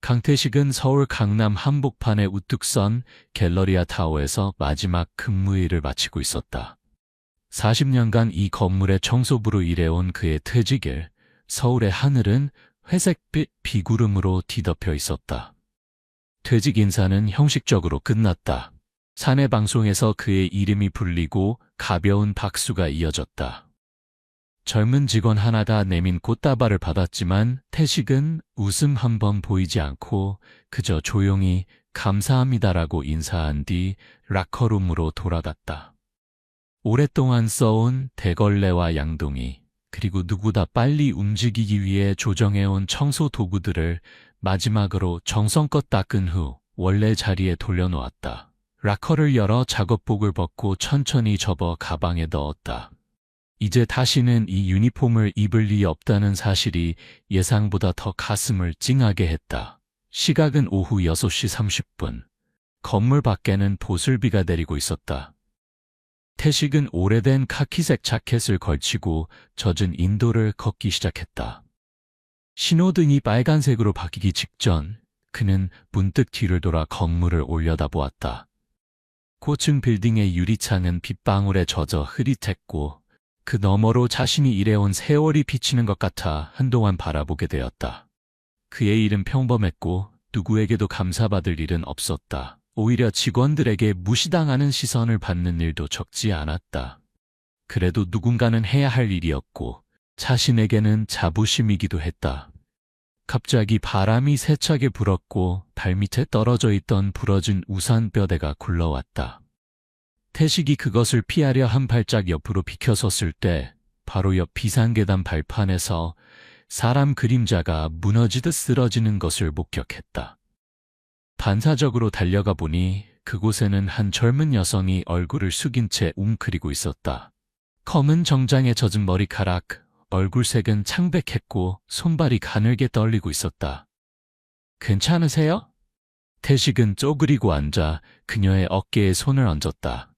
강태식은 서울 강남 한복판에 우뚝 선 갤러리아 타워에서 마지막 근무일을 마치고 있었다. 40년간 이 건물의 청소부로 일해온 그의 퇴직일, 서울의 하늘은 회색빛 비구름으로 뒤덮여 있었다. 퇴직 인사는 형식적으로 끝났다. 사내 방송에서 그의 이름이 불리고 가벼운 박수가 이어졌다. 젊은 직원 하나가 내민 꽃다발을 받았지만 태식은 웃음 한 번 보이지 않고 그저 조용히 감사합니다라고 인사한 뒤 락커룸으로 돌아갔다. 오랫동안 써온 대걸레와 양동이, 그리고 누구보다 빨리 움직이기 위해 조정해온 청소 도구들을 마지막으로 정성껏 닦은 후 원래 자리에 돌려놓았다. 락커를 열어 작업복을 벗고 천천히 접어 가방에 넣었다. 이제 다시는 이 유니폼을 입을 리 없다는 사실이 예상보다 더 가슴을 찡하게 했다. 시각은 오후 6시 30분. 건물 밖에는 보슬비가 내리고 있었다. 태식은 오래된 카키색 자켓을 걸치고 젖은 인도를 걷기 시작했다. 신호등이 빨간색으로 바뀌기 직전 그는 문득 뒤를 돌아 건물을 올려다보았다. 고층 빌딩의 유리창은 빗방울에 젖어 흐릿했고 그 너머로 자신이 일해온 세월이 비치는 것 같아 한동안 바라보게 되었다. 그의 일은 평범했고 누구에게도 감사받을 일은 없었다. 오히려 직원들에게 무시당하는 시선을 받는 일도 적지 않았다. 그래도 누군가는 해야 할 일이었고 자신에게는 자부심이기도 했다. 갑자기 바람이 세차게 불었고 발밑에 떨어져 있던 부러진 우산뼈대가 굴러왔다. 태식이 그것을 피하려 한 발짝 옆으로 비켜섰을 때 바로 옆 비상계단 발판에서 사람 그림자가 무너지듯 쓰러지는 것을 목격했다. 반사적으로 달려가 보니 그곳에는 한 젊은 여성이 얼굴을 숙인 채 웅크리고 있었다. 검은 정장에 젖은 머리카락, 얼굴색은 창백했고 손발이 가늘게 떨리고 있었다. 괜찮으세요? 태식은 쪼그리고 앉아 그녀의 어깨에 손을 얹었다.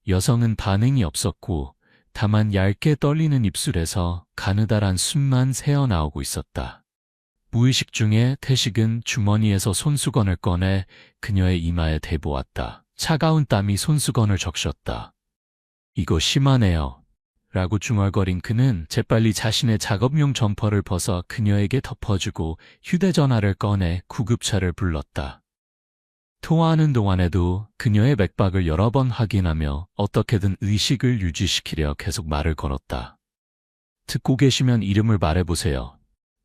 여성은 반응이 없었고 다만 얇게 떨리는 입술에서 가느다란 숨만 새어나오고 있었다. 무의식 중에 태식은 주머니에서 손수건을 꺼내 그녀의 이마에 대보았다. 차가운 땀이 손수건을 적셨다. 이거 심하네요. 라고 중얼거린 그는 재빨리 자신의 작업용 점퍼를 벗어 그녀에게 덮어주고 휴대전화를 꺼내 구급차를 불렀다. 통화하는 동안에도 그녀의 맥박을 여러 번 확인하며 어떻게든 의식을 유지시키려 계속 말을 걸었다. 듣고 계시면 이름을 말해보세요.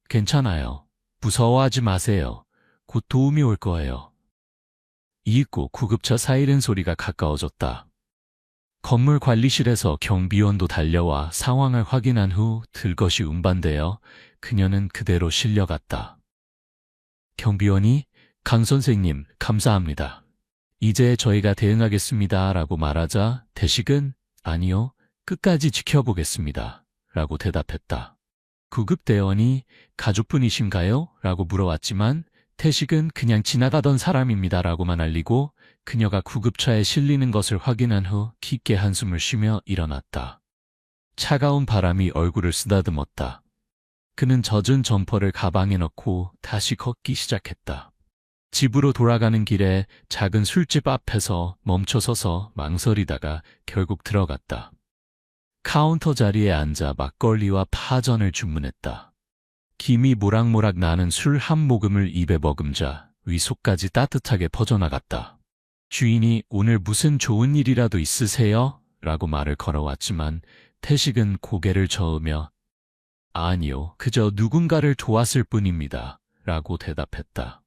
괜찮아요. 무서워하지 마세요. 곧 도움이 올 거예요. 이윽고 구급차 사이렌 소리가 가까워졌다. 건물 관리실에서 경비원도 달려와 상황을 확인한 후 들것이 운반되어 그녀는 그대로 실려갔다. 경비원이 강 선생님, 감사합니다. 이제 저희가 대응하겠습니다. 라고 말하자 태식은 아니요, 끝까지 지켜보겠습니다. 라고 대답했다. 구급대원이 가족분이신가요? 라고 물어왔지만 태식은 그냥 지나가던 사람입니다. 라고만 알리고 그녀가 구급차에 실리는 것을 확인한 후 깊게 한숨을 쉬며 일어났다. 차가운 바람이 얼굴을 쓰다듬었다. 그는 젖은 점퍼를 가방에 넣고 다시 걷기 시작했다. 집으로 돌아가는 길에 작은 술집 앞에서 멈춰서서 망설이다가 결국 들어갔다. 카운터 자리에 앉아 막걸리와 파전을 주문했다. 김이 모락모락 나는 술 한 모금을 입에 머금자 위속까지 따뜻하게 퍼져나갔다. 주인이 오늘 무슨 좋은 일이라도 있으세요? 라고 말을 걸어왔지만 태식은 고개를 저으며 아니요, 그저 누군가를 도왔을 뿐입니다. 라고 대답했다.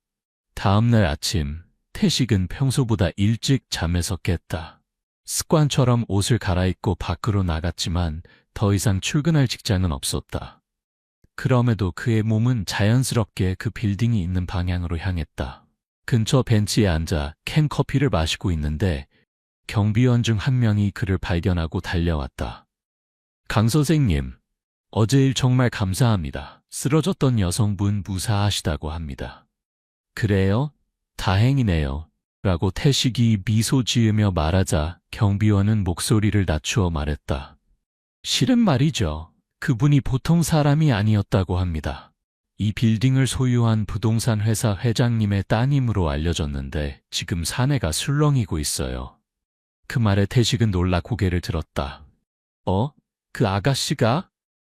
다음날 아침, 태식은 평소보다 일찍 잠에서 깼다. 습관처럼 옷을 갈아입고 밖으로 나갔지만 더 이상 출근할 직장은 없었다. 그럼에도 그의 몸은 자연스럽게 그 빌딩이 있는 방향으로 향했다. 근처 벤치에 앉아 캔커피를 마시고 있는데 경비원 중 한 명이 그를 발견하고 달려왔다. 강 선생님, 어제 일 정말 감사합니다. 쓰러졌던 여성분 무사하시다고 합니다. 그래요? 다행이네요. 라고 태식이 미소 지으며 말하자 경비원은 목소리를 낮추어 말했다. 실은 말이죠. 그분이 보통 사람이 아니었다고 합니다. 이 빌딩을 소유한 부동산 회사 회장님의 따님으로 알려졌는데 지금 사내가 술렁이고 있어요. 그 말에 태식은 놀라 고개를 들었다. 그 아가씨가?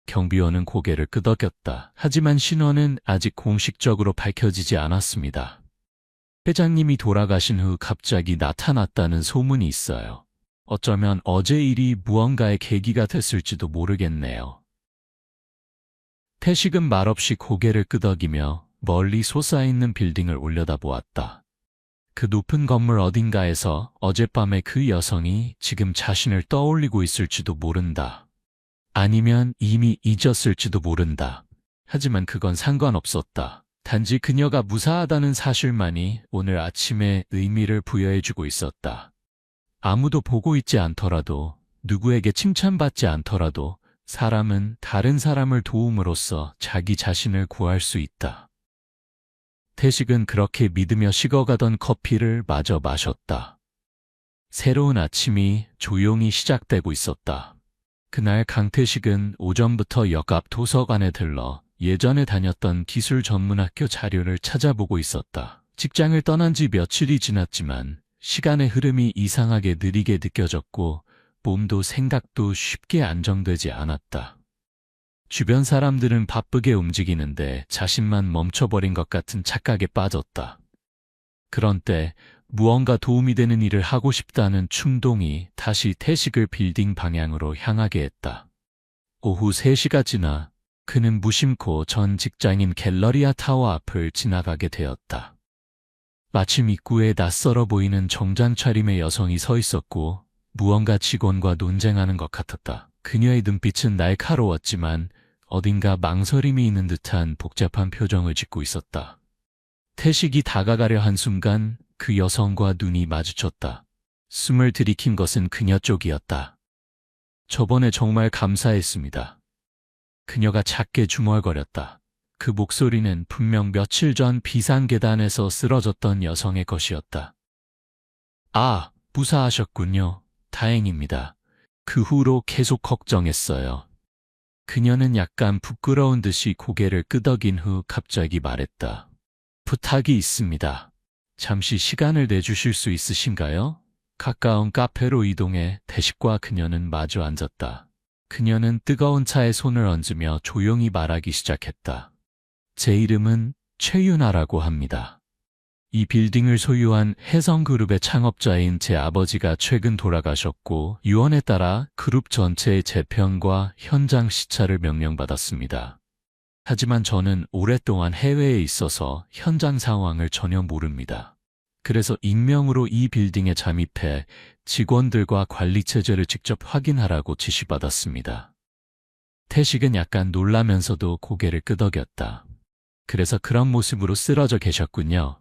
경비원은 고개를 끄덕였다. 하지만 신원은 아직 공식적으로 밝혀지지 않았습니다. 회장님이 돌아가신 후 갑자기 나타났다는 소문이 있어요. 어쩌면 어제 일이 무언가의 계기가 됐을지도 모르겠네요. 태식은 말없이 고개를 끄덕이며 멀리 솟아있는 빌딩을 올려다보았다. 그 높은 건물 어딘가에서 어젯밤에 그 여성이 지금 자신을 떠올리고 있을지도 모른다. 아니면 이미 잊었을지도 모른다. 하지만 그건 상관없었다. 단지 그녀가 무사하다는 사실만이 오늘 아침에 의미를 부여해주고 있었다. 아무도 보고 있지 않더라도, 누구에게 칭찬받지 않더라도 사람은 다른 사람을 도움으로써 자기 자신을 구할 수 있다. 태식은 그렇게 믿으며 식어가던 커피를 마저 마셨다. 새로운 아침이 조용히 시작되고 있었다. 그날 강태식은 오전부터 역 앞 도서관에 들러 예전에 다녔던 기술 전문학교 자료를 찾아보고 있었다. 직장을 떠난 지 며칠이 지났지만 시간의 흐름이 이상하게 느리게 느껴졌고 몸도 생각도 쉽게 안정되지 않았다. 주변 사람들은 바쁘게 움직이는데 자신만 멈춰버린 것 같은 착각에 빠졌다. 그런 때 무언가 도움이 되는 일을 하고 싶다는 충동이 다시 태식을 빌딩 방향으로 향하게 했다. 오후 3시가 지나 그는 무심코 전 직장인 갤러리아 타워 앞을 지나가게 되었다. 마침 입구에 낯설어 보이는 정장 차림의 여성이 서 있었고 무언가 직원과 논쟁하는 것 같았다. 그녀의 눈빛은 날카로웠지만 어딘가 망설임이 있는 듯한 복잡한 표정을 짓고 있었다. 태식이 다가가려 한 순간 그 여성과 눈이 마주쳤다. 숨을 들이킨 것은 그녀 쪽이었다. 저번에 정말 감사했습니다. 그녀가 작게 중얼거렸다. 그 목소리는 분명 며칠 전 비상계단에서 쓰러졌던 여성의 것이었다. 아, 무사하셨군요. 다행입니다. 그 후로 계속 걱정했어요. 그녀는 약간 부끄러운 듯이 고개를 끄덕인 후 갑자기 말했다. 부탁이 있습니다. 잠시 시간을 내주실 수 있으신가요? 가까운 카페로 이동해 태식과 그녀는 마주 앉았다. 그녀는 뜨거운 차에 손을 얹으며 조용히 말하기 시작했다. 제 이름은 최윤아라고 합니다. 이 빌딩을 소유한 혜성그룹의 창업자인 제 아버지가 최근 돌아가셨고 유언에 따라 그룹 전체의 재편과 현장 시찰을 명령받았습니다. 하지만 저는 오랫동안 해외에 있어서 현장 상황을 전혀 모릅니다. 그래서 익명으로 이 빌딩에 잠입해 직원들과 관리 체제를 직접 확인하라고 지시받았습니다. 태식은 약간 놀라면서도 고개를 끄덕였다. 그래서 그런 모습으로 쓰러져 계셨군요.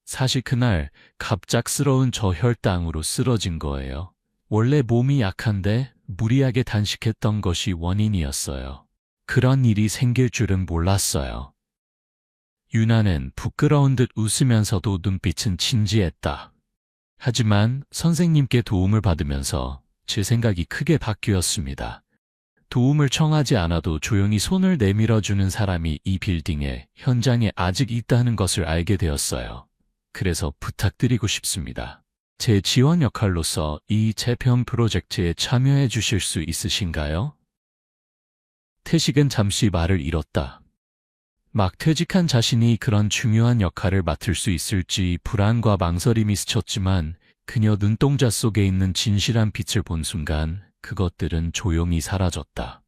사실 그날 갑작스러운 저혈당으로 쓰러진 거예요. 원래 몸이 약한데 무리하게 단식했던 것이 원인이었어요. 그런 일이 생길 줄은 몰랐어요. 유나는 부끄러운 듯 웃으면서도 눈빛은 진지했다. 하지만 선생님께 도움을 받으면서 제 생각이 크게 바뀌었습니다. 도움을 청하지 않아도 조용히 손을 내밀어주는 사람이 이 빌딩의 현장에 아직 있다는 것을 알게 되었어요. 그래서 부탁드리고 싶습니다. 제 지원 역할로서 이 재편 프로젝트에 참여해 주실 수 있으신가요? 태식은 잠시 말을 잃었다. 막 퇴직한 자신이 그런 중요한 역할을 맡을 수 있을지 불안과 망설임이 스쳤지만 그녀 눈동자 속에 있는 진실한 빛을 본 순간 그것들은 조용히 사라졌다.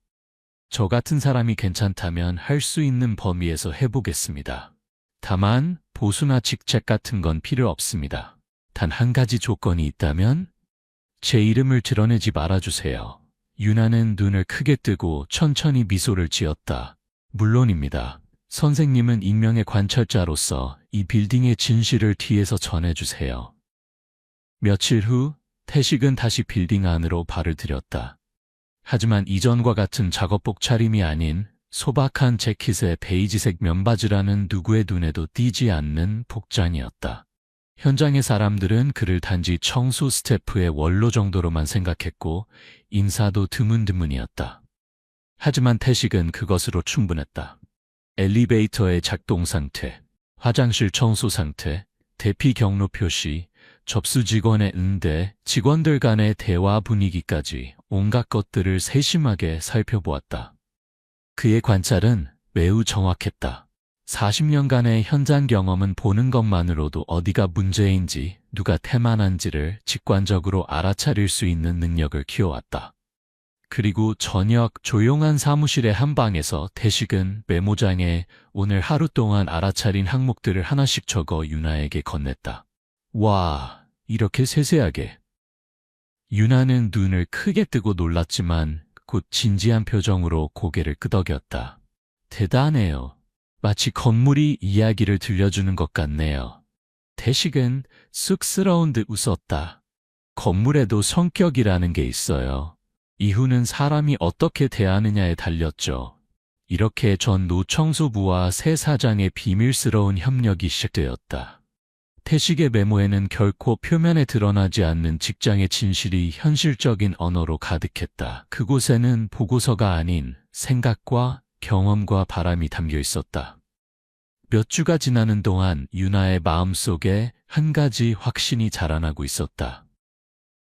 저 같은 사람이 괜찮다면 할 수 있는 범위에서 해보겠습니다. 다만 보수나 직책 같은 건 필요 없습니다. 단 한 가지 조건이 있다면 제 이름을 드러내지 말아주세요. 유나는 눈을 크게 뜨고 천천히 미소를 지었다. 물론입니다. 선생님은 익명의 관찰자로서 이 빌딩의 진실을 뒤에서 전해주세요. 며칠 후 태식은 다시 빌딩 안으로 발을 들였다. 하지만 이전과 같은 작업복 차림이 아닌 소박한 재킷에 베이지색 면바지라는 누구의 눈에도 띄지 않는 복장이었다. 현장의 사람들은 그를 단지 청소 스태프의 원로 정도로만 생각했고 인사도 드문드문이었다. 하지만 태식은 그것으로 충분했다. 엘리베이터의 작동 상태, 화장실 청소 상태, 대피 경로 표시, 접수 직원의 응대, 직원들 간의 대화 분위기까지 온갖 것들을 세심하게 살펴보았다. 그의 관찰은 매우 정확했다. 40년간의 현장 경험은 보는 것만으로도 어디가 문제인지, 누가 태만한지를 직관적으로 알아차릴 수 있는 능력을 키워왔다. 그리고 저녁 조용한 사무실의 한 방에서 태식은 메모장에 오늘 하루 동안 알아차린 항목들을 하나씩 적어 유나에게 건넸다. 와, 이렇게 세세하게. 유나는 눈을 크게 뜨고 놀랐지만 곧 진지한 표정으로 고개를 끄덕였다. 대단해요. 마치 건물이 이야기를 들려주는 것 같네요. 태식은 쑥스러운 듯 웃었다. 건물에도 성격이라는 게 있어요. 이후는 사람이 어떻게 대하느냐에 달렸죠. 이렇게 전 노청소부와 새 사장의 비밀스러운 협력이 시작되었다. 태식의 메모에는 결코 표면에 드러나지 않는 직장의 진실이 현실적인 언어로 가득했다. 그곳에는 보고서가 아닌 생각과 경험과 바람이 담겨 있었다. 몇 주가 지나는 동안 유나의 마음속에 한 가지 확신이 자라나고 있었다.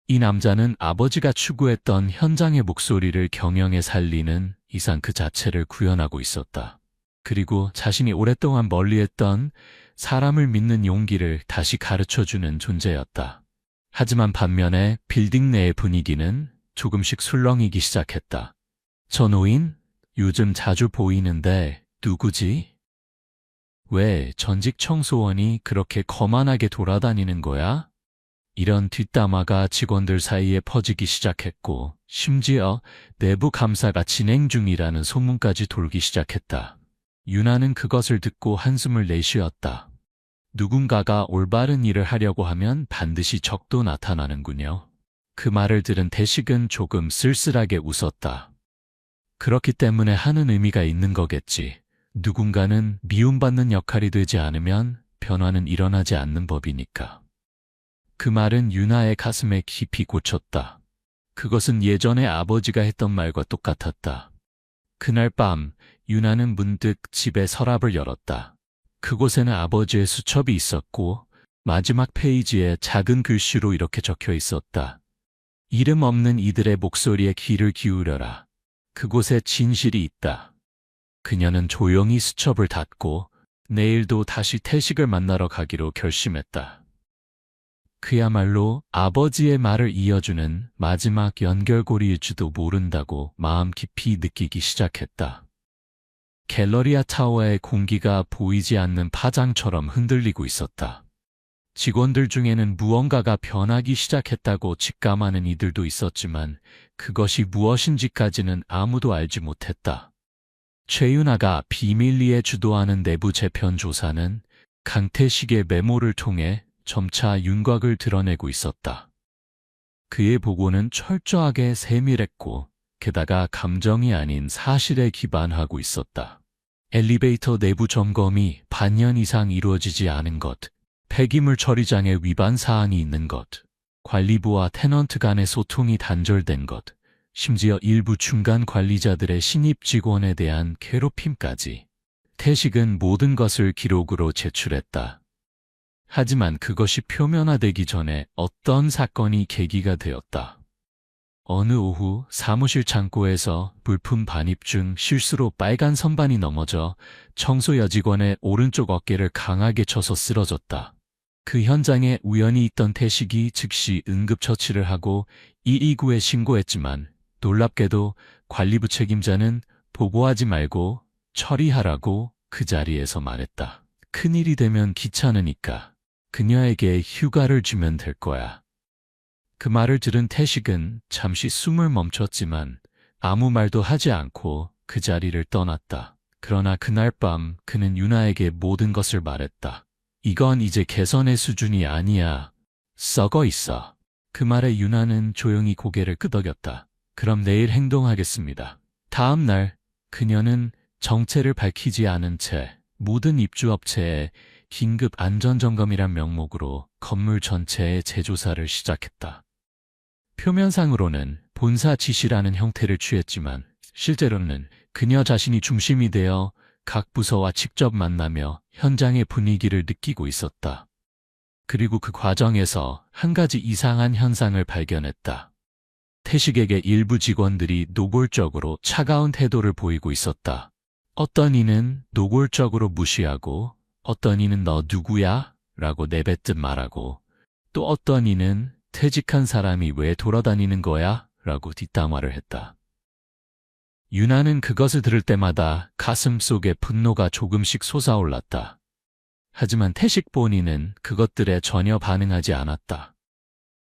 이 남자는 아버지가 추구했던 현장의 목소리를 경영에 살리는 이상 그 자체를 구현하고 있었다. 그리고 자신이 오랫동안 멀리했던 사람을 믿는 용기를 다시 가르쳐주는 존재였다. 하지만 반면에 빌딩 내의 분위기는 조금씩 술렁이기 시작했다. 저 노인? 요즘 자주 보이는데 누구지? 왜 전직 청소원이 그렇게 거만하게 돌아다니는 거야? 이런 뒷담화가 직원들 사이에 퍼지기 시작했고 심지어 내부 감사가 진행 중이라는 소문까지 돌기 시작했다. 유나는 그것을 듣고 한숨을 내쉬었다. 누군가가 올바른 일을 하려고 하면 반드시 적도 나타나는군요. 그 말을 들은 태식은 조금 쓸쓸하게 웃었다. 그렇기 때문에 하는 의미가 있는 거겠지. 누군가는 미움받는 역할이 되지 않으면 변화는 일어나지 않는 법이니까. 그 말은 유나의 가슴에 깊이 꽂혔다. 그것은 예전에 아버지가 했던 말과 똑같았다. 그날 밤 유나는 문득 집의 서랍을 열었다. 그곳에는 아버지의 수첩이 있었고 마지막 페이지에 작은 글씨로 이렇게 적혀 있었다. 이름 없는 이들의 목소리에 귀를 기울여라. 그곳에 진실이 있다. 그녀는 조용히 수첩을 닫고 내일도 다시 태식을 만나러 가기로 결심했다. 그야말로 아버지의 말을 이어주는 마지막 연결고리일지도 모른다고 마음 깊이 느끼기 시작했다. 갤러리아 타워의 공기가 보이지 않는 파장처럼 흔들리고 있었다. 직원들 중에는 무언가가 변하기 시작했다고 직감하는 이들도 있었지만 그것이 무엇인지까지는 아무도 알지 못했다. 최윤아가 비밀리에 주도하는 내부 재편 조사는 강태식의 메모를 통해 점차 윤곽을 드러내고 있었다. 그의 보고는 철저하게 세밀했고 게다가 감정이 아닌 사실에 기반하고 있었다. 엘리베이터 내부 점검이 반년 이상 이루어지지 않은 것, 폐기물 처리장에 위반 사항이 있는 것, 관리부와 테넌트 간의 소통이 단절된 것, 심지어 일부 중간 관리자들의 신입 직원에 대한 괴롭힘까지. 태식은 모든 것을 기록으로 제출했다. 하지만 그것이 표면화되기 전에 어떤 사건이 계기가 되었다. 어느 오후 사무실 창고에서 물품 반입 중 실수로 빨간 선반이 넘어져 청소 여직원의 오른쪽 어깨를 강하게 쳐서 쓰러졌다. 그 현장에 우연히 있던 태식이 즉시 응급처치를 하고 129에 신고했지만 놀랍게도 관리부 책임자는 보고하지 말고 처리하라고 그 자리에서 말했다. 큰일이 되면 귀찮으니까 그녀에게 휴가를 주면 될 거야. 그 말을 들은 태식은 잠시 숨을 멈췄지만 아무 말도 하지 않고 그 자리를 떠났다. 그러나 그날 밤 그는 유나에게 모든 것을 말했다. 이건 이제 개선의 수준이 아니야. 썩어 있어. 그 말에 유나는 조용히 고개를 끄덕였다. 그럼 내일 행동하겠습니다. 다음 날 그녀는 정체를 밝히지 않은 채 모든 입주업체에 긴급 안전점검이란 명목으로 건물 전체의 재조사를 시작했다. 표면상으로는 본사 지시라는 형태를 취했지만 실제로는 그녀 자신이 중심이 되어 각 부서와 직접 만나며 현장의 분위기를 느끼고 있었다. 그리고 그 과정에서 한 가지 이상한 현상을 발견했다. 태식에게 일부 직원들이 노골적으로 차가운 태도를 보이고 있었다. 어떤 이는 노골적으로 무시하고 어떤 이는 너 누구야? 라고 내뱉듯 말하고 또 어떤 이는 퇴직한 사람이 왜 돌아다니는 거야? 라고 뒷담화를 했다. 유나는 그것을 들을 때마다 가슴 속에 분노가 조금씩 솟아올랐다. 하지만 태식 본인은 그것들에 전혀 반응하지 않았다.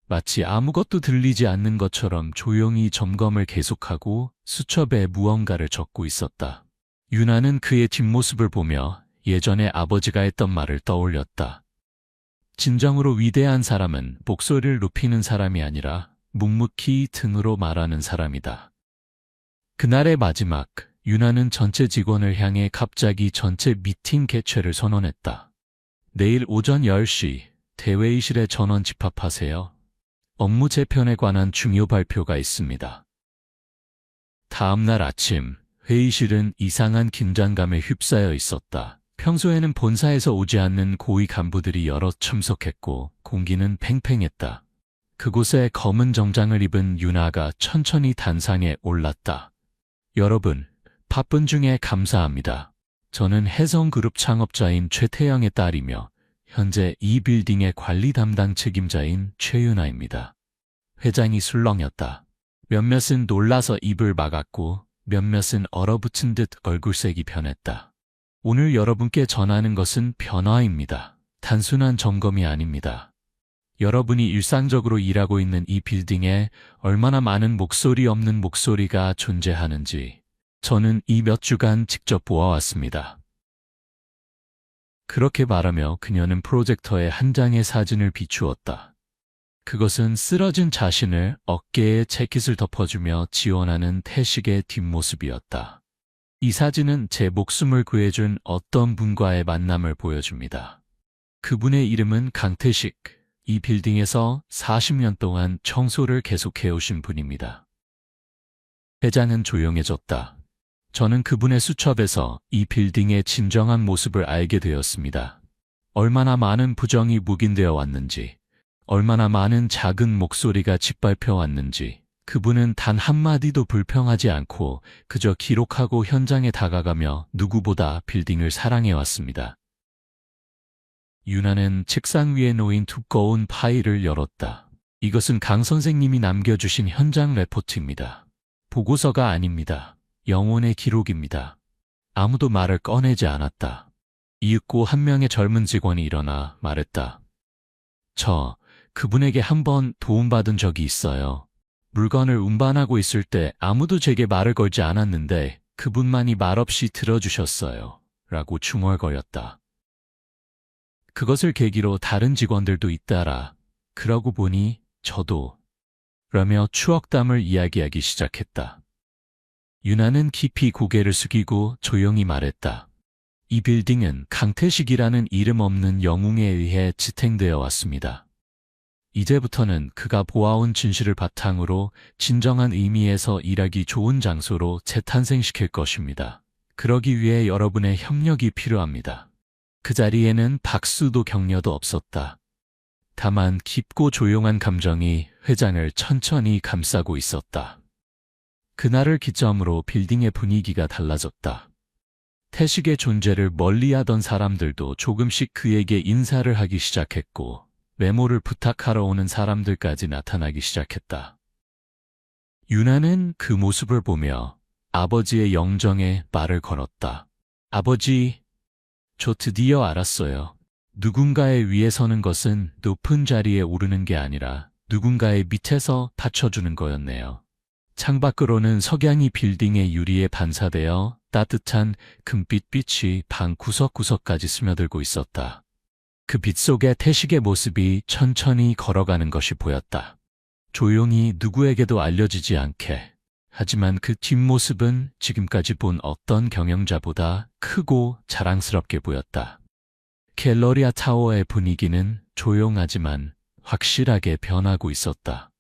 마치 아무것도 들리지 않는 것처럼 조용히 점검을 계속하고 수첩에 무언가를 적고 있었다. 유나는 그의 뒷모습을 보며 예전에 아버지가 했던 말을 떠올렸다. 진정으로 위대한 사람은 목소리를 높이는 사람이 아니라 묵묵히 등으로 말하는 사람이다. 그날의 마지막, 유나는 전체 직원을 향해 갑자기 전체 미팅 개최를 선언했다. 내일 오전 10시 대회의실에 전원 집합하세요. 업무 재편에 관한 중요 발표가 있습니다. 다음 날 아침, 회의실은 이상한 긴장감에 휩싸여 있었다. 평소에는 본사에서 오지 않는 고위 간부들이 여럿 참석했고 공기는 팽팽했다. 그곳에 검은 정장을 입은 유나가 천천히 단상에 올랐다. 여러분, 바쁜 중에 감사합니다. 저는 혜성그룹 창업자인 최태영의 딸이며 현재 이 빌딩의 관리 담당 책임자인 최윤아입니다. 회장이 술렁였다. 몇몇은 놀라서 입을 막았고 몇몇은 얼어붙은 듯 얼굴색이 변했다. 오늘 여러분께 전하는 것은 변화입니다. 단순한 점검이 아닙니다. 여러분이 일상적으로 일하고 있는 이 빌딩에 얼마나 많은 목소리 없는 목소리가 존재하는지 저는 이 몇 주간 직접 보아왔습니다. 그렇게 말하며 그녀는 프로젝터에 한 장의 사진을 비추었다. 그것은 쓰러진 자신을 어깨에 재킷을 덮어주며 지원하는 태식의 뒷모습이었다. 이 사진은 제 목숨을 구해준 어떤 분과의 만남을 보여줍니다. 그분의 이름은 강태식, 이 빌딩에서 40년 동안 청소를 계속해오신 분입니다. 회장은 조용해졌다. 저는 그분의 수첩에서 이 빌딩의 진정한 모습을 알게 되었습니다. 얼마나 많은 부정이 묵인되어 왔는지, 얼마나 많은 작은 목소리가 짓밟혀 왔는지, 그분은 단 한마디도 불평하지 않고 그저 기록하고 현장에 다가가며 누구보다 빌딩을 사랑해왔습니다. 유나는 책상 위에 놓인 두꺼운 파일을 열었다. 이것은 강 선생님이 남겨주신 현장 레포트입니다. 보고서가 아닙니다. 영혼의 기록입니다. 아무도 말을 꺼내지 않았다. 이윽고 한 명의 젊은 직원이 일어나 말했다. 저 그분에게 한번 도움받은 적이 있어요. 물건을 운반하고 있을 때 아무도 제게 말을 걸지 않았는데 그분만이 말없이 들어주셨어요. 라고 중얼거렸다. 그것을 계기로 다른 직원들도 잇따라 그러고 보니 저도 라며 추억담을 이야기하기 시작했다. 유나는 깊이 고개를 숙이고 조용히 말했다. 이 빌딩은 강태식이라는 이름 없는 영웅에 의해 지탱되어 왔습니다. 이제부터는 그가 보아온 진실을 바탕으로 진정한 의미에서 일하기 좋은 장소로 재탄생시킬 것입니다. 그러기 위해 여러분의 협력이 필요합니다. 그 자리에는 박수도 격려도 없었다. 다만 깊고 조용한 감정이 회장을 천천히 감싸고 있었다. 그날을 기점으로 빌딩의 분위기가 달라졌다. 태식의 존재를 멀리하던 사람들도 조금씩 그에게 인사를 하기 시작했고 메모를 부탁하러 오는 사람들까지 나타나기 시작했다. 유나는 그 모습을 보며 아버지의 영정에 말을 걸었다. 아버지, 저 드디어 알았어요. 누군가의 위에 서는 것은 높은 자리에 오르는 게 아니라 누군가의 밑에서 받쳐주는 거였네요. 창밖으로는 석양이 빌딩의 유리에 반사되어 따뜻한 금빛 빛이 방 구석구석까지 스며들고 있었다. 그 빛 속에 태식의 모습이 천천히 걸어가는 것이 보였다. 조용히 누구에게도 알려지지 않게. 하지만 그 뒷모습은 지금까지 본 어떤 경영자보다 크고 자랑스럽게 보였다. 갤러리아 타워의 분위기는 조용하지만 확실하게 변하고 있었다.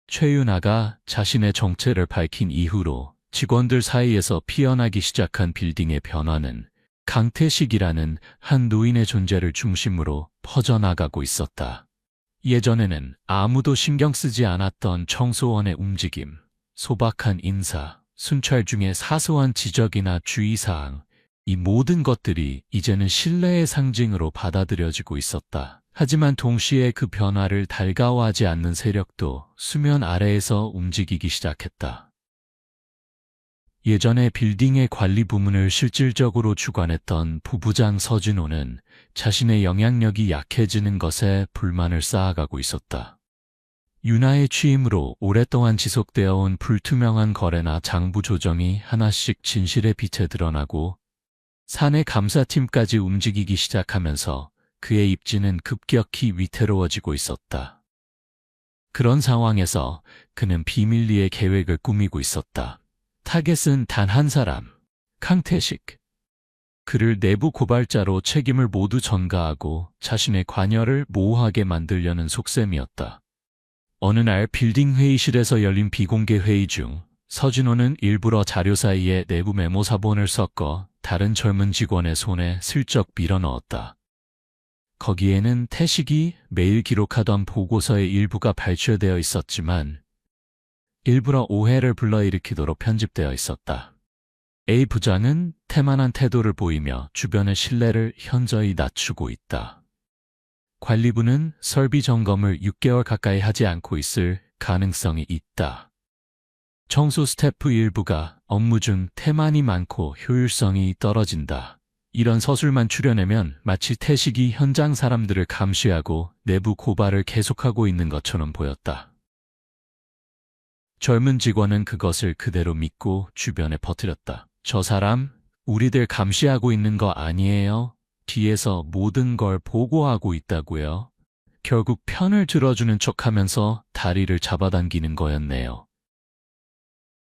최윤아가 자신의 정체를 밝힌 이후로 직원들 사이에서 피어나기 시작한 빌딩의 변화는 강태식이라는 한 노인의 존재를 중심으로 퍼져나가고 있었다. 예전에는 아무도 신경 쓰지 않았던 청소원의 움직임, 소박한 인사, 순찰 중에 사소한 지적이나 주의사항, 이 모든 것들이 이제는 신뢰의 상징으로 받아들여지고 있었다. 하지만 동시에 그 변화를 달가워하지 않는 세력도 수면 아래에서 움직이기 시작했다. 예전에 빌딩의 관리 부문을 실질적으로 주관했던 부부장 서진호는 자신의 영향력이 약해지는 것에 불만을 쌓아가고 있었다. 윤아의 취임으로 오랫동안 지속되어 온 불투명한 거래나 장부 조정이 하나씩 진실의 빛에 드러나고 사내 감사팀까지 움직이기 시작하면서 그의 입지는 급격히 위태로워지고 있었다. 그런 상황에서 그는 비밀리에 계획을 꾸미고 있었다. 타겟은 단 한 사람, 강태식. 그를 내부 고발자로 책임을 모두 전가하고 자신의 관여를 모호하게 만들려는 속셈이었다. 어느 날 빌딩 회의실에서 열린 비공개 회의 중 서진호는 일부러 자료 사이에 내부 메모 사본을 섞어 다른 젊은 직원의 손에 슬쩍 밀어넣었다. 거기에는 태식이 매일 기록하던 보고서의 일부가 발췌되어 있었지만 일부러 오해를 불러일으키도록 편집되어 있었다. A 부장은 태만한 태도를 보이며 주변의 신뢰를 현저히 낮추고 있다. 관리부는 설비 점검을 6개월 가까이 하지 않고 있을 가능성이 있다. 청소 스태프 일부가 업무 중 태만이 많고 효율성이 떨어진다. 이런 서술만 추려내면 마치 태식이 현장 사람들을 감시하고 내부 고발을 계속하고 있는 것처럼 보였다. 젊은 직원은 그것을 그대로 믿고 주변에 퍼뜨렸다. 저 사람, 우리들 감시하고 있는 거 아니에요? 뒤에서 모든 걸 보고하고 있다고요? 결국 편을 들어주는 척하면서 다리를 잡아당기는 거였네요.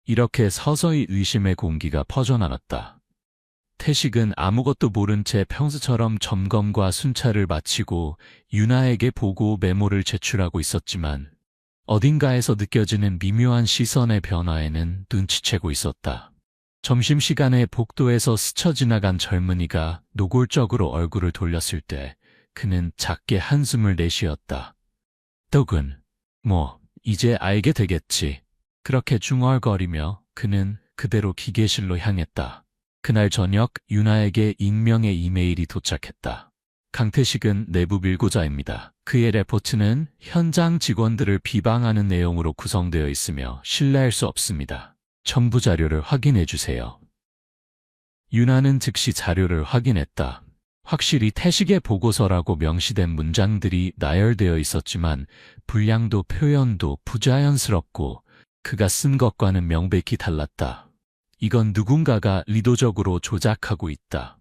이렇게 서서히 의심의 공기가 퍼져나갔다. 태식은 아무것도 모른 채 평소처럼 점검과 순찰을 마치고 윤아에게 보고 메모를 제출하고 있었지만 어딘가에서 느껴지는 미묘한 시선의 변화에는 눈치채고 있었다. 점심시간에 복도에서 스쳐 지나간 젊은이가 노골적으로 얼굴을 돌렸을 때 그는 작게 한숨을 내쉬었다. 떡은 이제 알게 되겠지. 그렇게 중얼거리며 그는 그대로 기계실로 향했다. 그날 저녁 윤아에게 익명의 이메일이 도착했다. 강태식은 내부 밀고자입니다. 그의 레포트는 현장 직원들을 비방하는 내용으로 구성되어 있으며 신뢰할 수 없습니다. 첨부 자료를 확인해 주세요. 윤아는 즉시 자료를 확인했다. 확실히 태식의 보고서라고 명시된 문장들이 나열되어 있었지만 분량도 표현도 부자연스럽고 그가 쓴 것과는 명백히 달랐다. 이건 누군가가 의도적으로 조작하고 있다.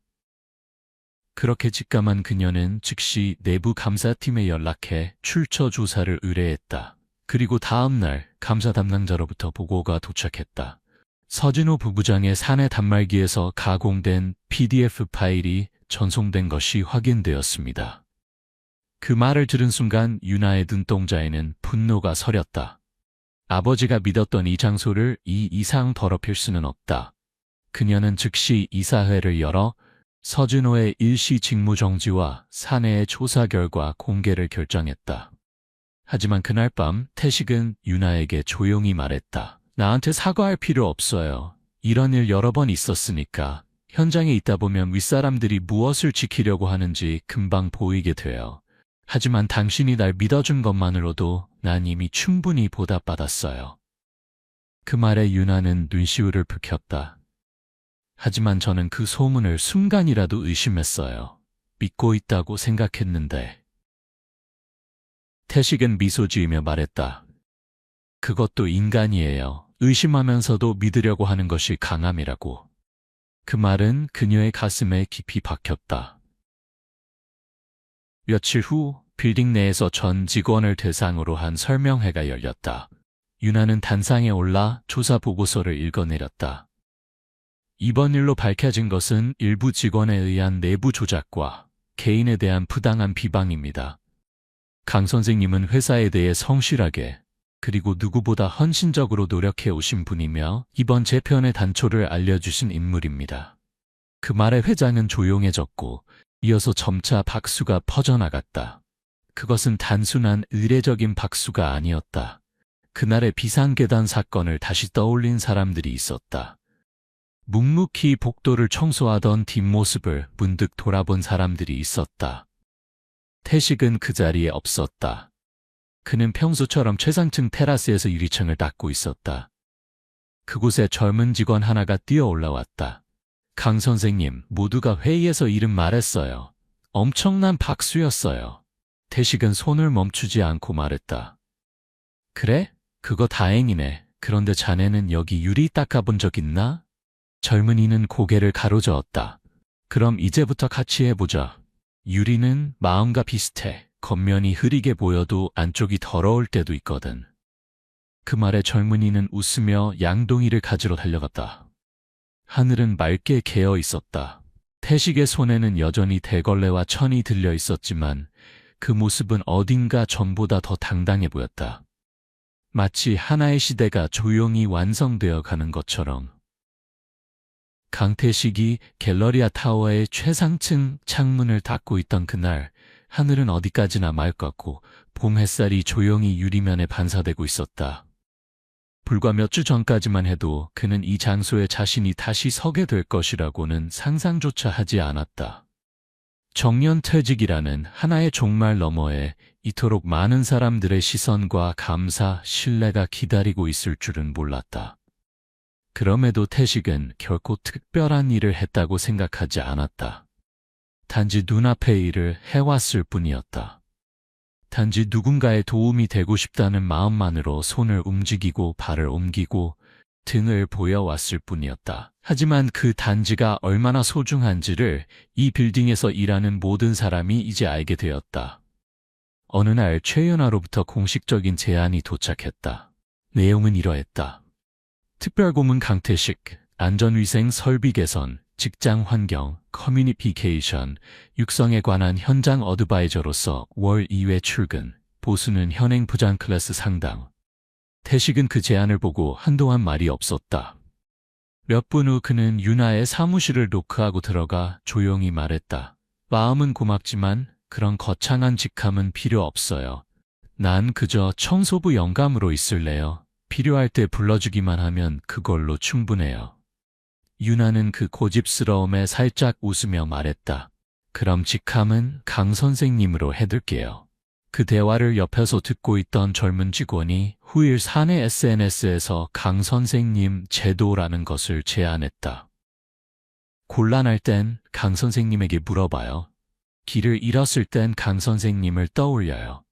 그렇게 직감한 그녀는 즉시 내부 감사팀에 연락해 출처 조사를 의뢰했다. 그리고 다음 날 감사 담당자로부터 보고가 도착했다. 서진호 부부장의 사내 단말기에서 가공된 PDF 파일이 전송된 것이 확인되었습니다. 그 말을 들은 순간 윤아의 눈동자에는 분노가 서렸다. 아버지가 믿었던 이 장소를 이 이상 더럽힐 수는 없다. 그녀는 즉시 이사회를 열어 서진호의 일시 직무 정지와 사내의 조사 결과 공개를 결정했다. 하지만 그날 밤 태식은 윤아에게 조용히 말했다. 나한테 사과할 필요 없어요. 이런 일 여러 번 있었으니까. 현장에 있다 보면 윗사람들이 무엇을 지키려고 하는지 금방 보이게 돼요. 하지만 당신이 날 믿어준 것만으로도 난 이미 충분히 보답받았어요. 그 말에 윤아는 눈시울을 붉혔다. 하지만 저는 그 소문을 순간이라도 의심했어요. 믿고 있다고 생각했는데. 태식은 미소 지으며 말했다. 그것도 인간이에요. 의심하면서도 믿으려고 하는 것이 강함이라고. 그 말은 그녀의 가슴에 깊이 박혔다. 며칠 후 빌딩 내에서 전 직원을 대상으로 한 설명회가 열렸다. 윤아는 단상에 올라 조사 보고서를 읽어내렸다. 이번 일로 밝혀진 것은 일부 직원에 의한 내부 조작과 개인에 대한 부당한 비방입니다. 강 선생님은 회사에 대해 성실하게 그리고 누구보다 헌신적으로 노력해 오신 분이며 이번 재편의 단초를 알려주신 인물입니다. 그 말에 회장은 조용해졌고 이어서 점차 박수가 퍼져나갔다. 그것은 단순한 의례적인 박수가 아니었다. 그날의 비상계단 사건을 다시 떠올린 사람들이 있었다. 묵묵히 복도를 청소하던 뒷모습을 문득 돌아본 사람들이 있었다. 태식은 그 자리에 없었다. 그는 평소처럼 최상층 테라스에서 유리창을 닦고 있었다. 그곳에 젊은 직원 하나가 뛰어 올라왔다. 강 선생님, 모두가 회의에서 이름 말했어요. 엄청난 박수였어요. 태식은 손을 멈추지 않고 말했다. 그래? 그거 다행이네. 그런데 자네는 여기 유리 닦아본 적 있나? 젊은이는 고개를 가로저었다. 그럼 이제부터 같이 해보자. 유리는 마음과 비슷해. 겉면이 흐리게 보여도 안쪽이 더러울 때도 있거든. 그 말에 젊은이는 웃으며 양동이를 가지러 달려갔다. 하늘은 맑게 개어 있었다. 태식의 손에는 여전히 대걸레와 천이 들려 있었지만 그 모습은 어딘가 전보다 더 당당해 보였다. 마치 하나의 시대가 조용히 완성되어 가는 것처럼. 강태식이 갤러리아 타워의 최상층 창문을 닫고 있던 그날, 하늘은 어디까지나 맑았고 봄 햇살이 조용히 유리면에 반사되고 있었다. 불과 몇 주 전까지만 해도 그는 이 장소에 자신이 다시 서게 될 것이라고는 상상조차 하지 않았다. 정년퇴직이라는 하나의 종말 너머에 이토록 많은 사람들의 시선과 감사, 신뢰가 기다리고 있을 줄은 몰랐다. 그럼에도 태식은 결코 특별한 일을 했다고 생각하지 않았다. 단지 눈앞의 일을 해왔을 뿐이었다. 단지 누군가의 도움이 되고 싶다는 마음만으로 손을 움직이고 발을 옮기고 등을 보여왔을 뿐이었다. 하지만 그 단지가 얼마나 소중한지를 이 빌딩에서 일하는 모든 사람이 이제 알게 되었다. 어느 날 최연아로부터 공식적인 제안이 도착했다. 내용은 이러했다. 특별고문 강태식, 안전위생 설비 개선, 직장 환경, 커뮤니피케이션, 육성에 관한 현장 어드바이저로서 월 2회 출근, 보수는 현행 부장 클래스 상당. 태식은 그 제안을 보고 한동안 말이 없었다. 몇 분 후 그는 유나의 사무실을 노크하고 들어가 조용히 말했다. 마음은 고맙지만 그런 거창한 직함은 필요 없어요. 난 그저 청소부 영감으로 있을래요. 필요할 때 불러주기만 하면 그걸로 충분해요. 유나는 그 고집스러움에 살짝 웃으며 말했다. 그럼 직함은 강 선생님으로 해둘게요. 그 대화를 옆에서 듣고 있던 젊은 직원이 후일 사내 SNS에서 강 선생님 제도라는 것을 제안했다. 곤란할 땐 강 선생님에게 물어봐요. 길을 잃었을 땐 강 선생님을 떠올려요.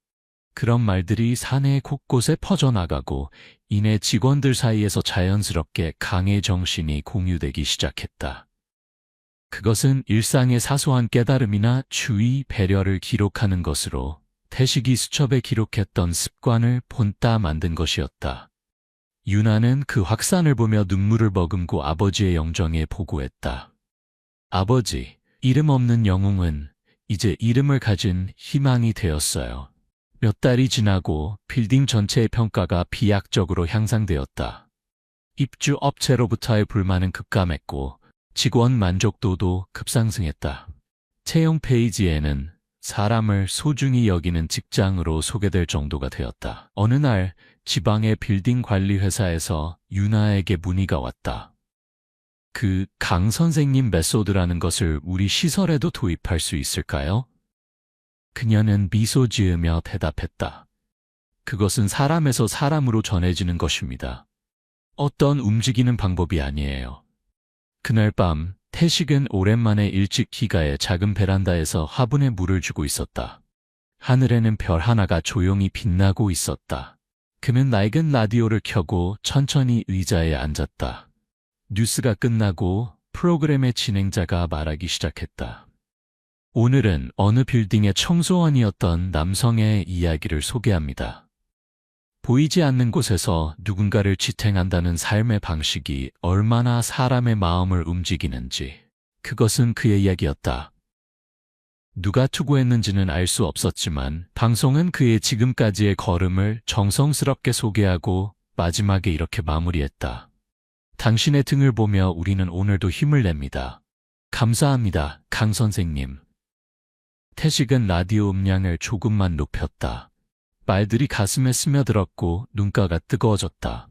그런 말들이 사내 곳곳에 퍼져나가고 이내 직원들 사이에서 자연스럽게 강의 정신이 공유되기 시작했다. 그것은 일상의 사소한 깨달음이나 주의, 배려를 기록하는 것으로 태식이 수첩에 기록했던 습관을 본따 만든 것이었다. 유나는 그 확산을 보며 눈물을 머금고 아버지의 영정에 보고했다. 아버지, 이름 없는 영웅은 이제 이름을 가진 희망이 되었어요. 몇 달이 지나고 빌딩 전체의 평가가 비약적으로 향상되었다. 입주 업체로부터의 불만은 급감했고 직원 만족도도 급상승했다. 채용 페이지에는 사람을 소중히 여기는 직장으로 소개될 정도가 되었다. 어느 날 지방의 빌딩 관리 회사에서 유나에게 문의가 왔다. 그 강 선생님 메소드라는 것을 우리 시설에도 도입할 수 있을까요? 그녀는 미소 지으며 대답했다. 그것은 사람에서 사람으로 전해지는 것입니다. 어떤 움직이는 방법이 아니에요. 그날 밤 태식은 오랜만에 일찍 기가의 작은 베란다에서 화분에 물을 주고 있었다. 하늘에는 별 하나가 조용히 빛나고 있었다. 그는 낡은 라디오를 켜고 천천히 의자에 앉았다. 뉴스가 끝나고 프로그램의 진행자가 말하기 시작했다. 오늘은 어느 빌딩의 청소원이었던 남성의 이야기를 소개합니다. 보이지 않는 곳에서 누군가를 지탱한다는 삶의 방식이 얼마나 사람의 마음을 움직이는지, 그것은 그의 이야기였다. 누가 투고했는지는 알 수 없었지만 방송은 그의 지금까지의 걸음을 정성스럽게 소개하고 마지막에 이렇게 마무리했다. 당신의 등을 보며 우리는 오늘도 힘을 냅니다. 감사합니다, 강 선생님. 태식은 라디오 음량을 조금만 높였다. 말들이 가슴에 스며들었고 눈가가 뜨거워졌다.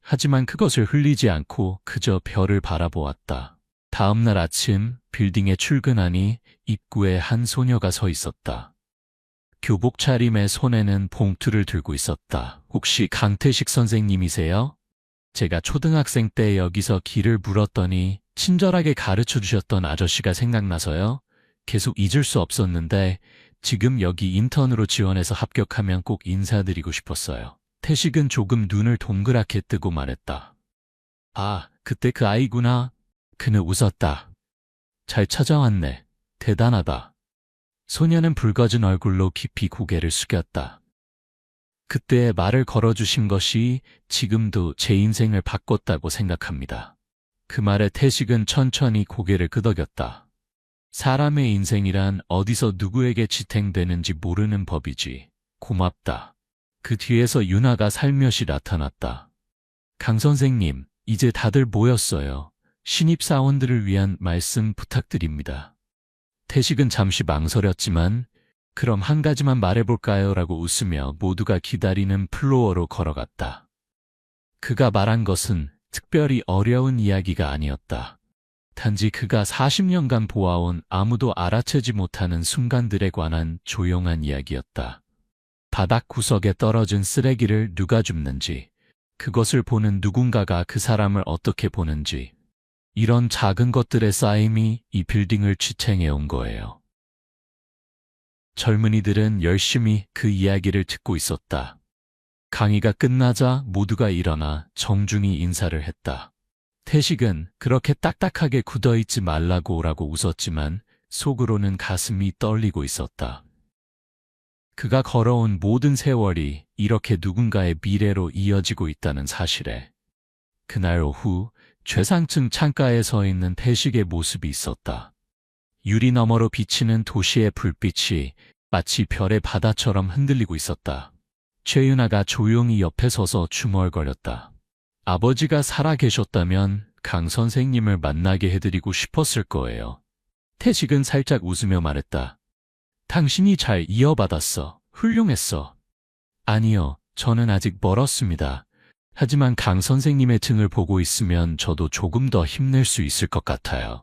하지만 그것을 흘리지 않고 그저 별을 바라보았다. 다음 날 아침 빌딩에 출근하니 입구에 한 소녀가 서 있었다. 교복 차림에 손에는 봉투를 들고 있었다. 혹시 강태식 선생님이세요? 제가 초등학생 때 여기서 길을 물었더니 친절하게 가르쳐 주셨던 아저씨가 생각나서요. 계속 잊을 수 없었는데 지금 여기 인턴으로 지원해서 합격하면 꼭 인사드리고 싶었어요. 태식은 조금 눈을 동그랗게 뜨고 말했다. 아, 그때 그 아이구나. 그는 웃었다. 잘 찾아왔네. 대단하다. 소녀는 붉어진 얼굴로 깊이 고개를 숙였다. 그때 말을 걸어주신 것이 지금도 제 인생을 바꿨다고 생각합니다. 그 말에 태식은 천천히 고개를 끄덕였다. 사람의 인생이란 어디서 누구에게 지탱되는지 모르는 법이지. 고맙다. 그 뒤에서 윤아가 살며시 나타났다. 강 선생님, 이제 다들 모였어요. 신입사원들을 위한 말씀 부탁드립니다. 태식은 잠시 망설였지만 그럼 한 가지만 말해볼까요? 라고 웃으며 모두가 기다리는 플로어로 걸어갔다. 그가 말한 것은 특별히 어려운 이야기가 아니었다. 단지 그가 40년간 보아온 아무도 알아채지 못하는 순간들에 관한 조용한 이야기였다. 바닥 구석에 떨어진 쓰레기를 누가 줍는지, 그것을 보는 누군가가 그 사람을 어떻게 보는지, 이런 작은 것들의 쌓임이 이 빌딩을 지탱해온 거예요. 젊은이들은 열심히 그 이야기를 듣고 있었다. 강의가 끝나자 모두가 일어나 정중히 인사를 했다. 태식은 그렇게 딱딱하게 굳어있지 말라고 라고 웃었지만 속으로는 가슴이 떨리고 있었다. 그가 걸어온 모든 세월이 이렇게 누군가의 미래로 이어지고 있다는 사실에. 그날 오후 최상층 창가에 서 있는 태식의 모습이 있었다. 유리 너머로 비치는 도시의 불빛이 마치 별의 바다처럼 흔들리고 있었다. 최윤아가 조용히 옆에 서서 중얼거렸다. 아버지가 살아 계셨다면 강 선생님을 만나게 해드리고 싶었을 거예요. 태식은 살짝 웃으며 말했다. 당신이 잘 이어받았어. 훌륭했어. 아니요, 저는 아직 멀었습니다. 하지만 강 선생님의 등을 보고 있으면 저도 조금 더 힘낼 수 있을 것 같아요.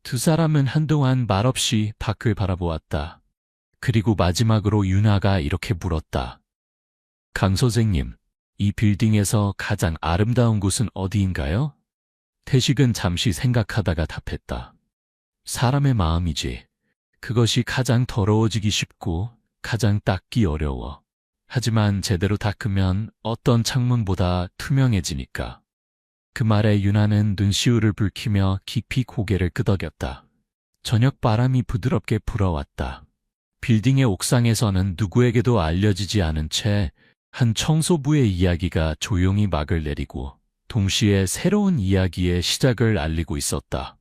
두 사람은 한동안 말없이 밖을 바라보았다. 그리고 마지막으로 윤아가 이렇게 물었다. 강 선생님, 이 빌딩에서 가장 아름다운 곳은 어디인가요? 태식은 잠시 생각하다가 답했다. 사람의 마음이지. 그것이 가장 더러워지기 쉽고 가장 닦기 어려워. 하지만 제대로 닦으면 어떤 창문보다 투명해지니까. 그 말에 윤아는 눈시울을 붉히며 깊이 고개를 끄덕였다. 저녁 바람이 부드럽게 불어왔다. 빌딩의 옥상에서는 누구에게도 알려지지 않은 채 한 청소부의 이야기가 조용히 막을 내리고 동시에 새로운 이야기의 시작을 알리고 있었다.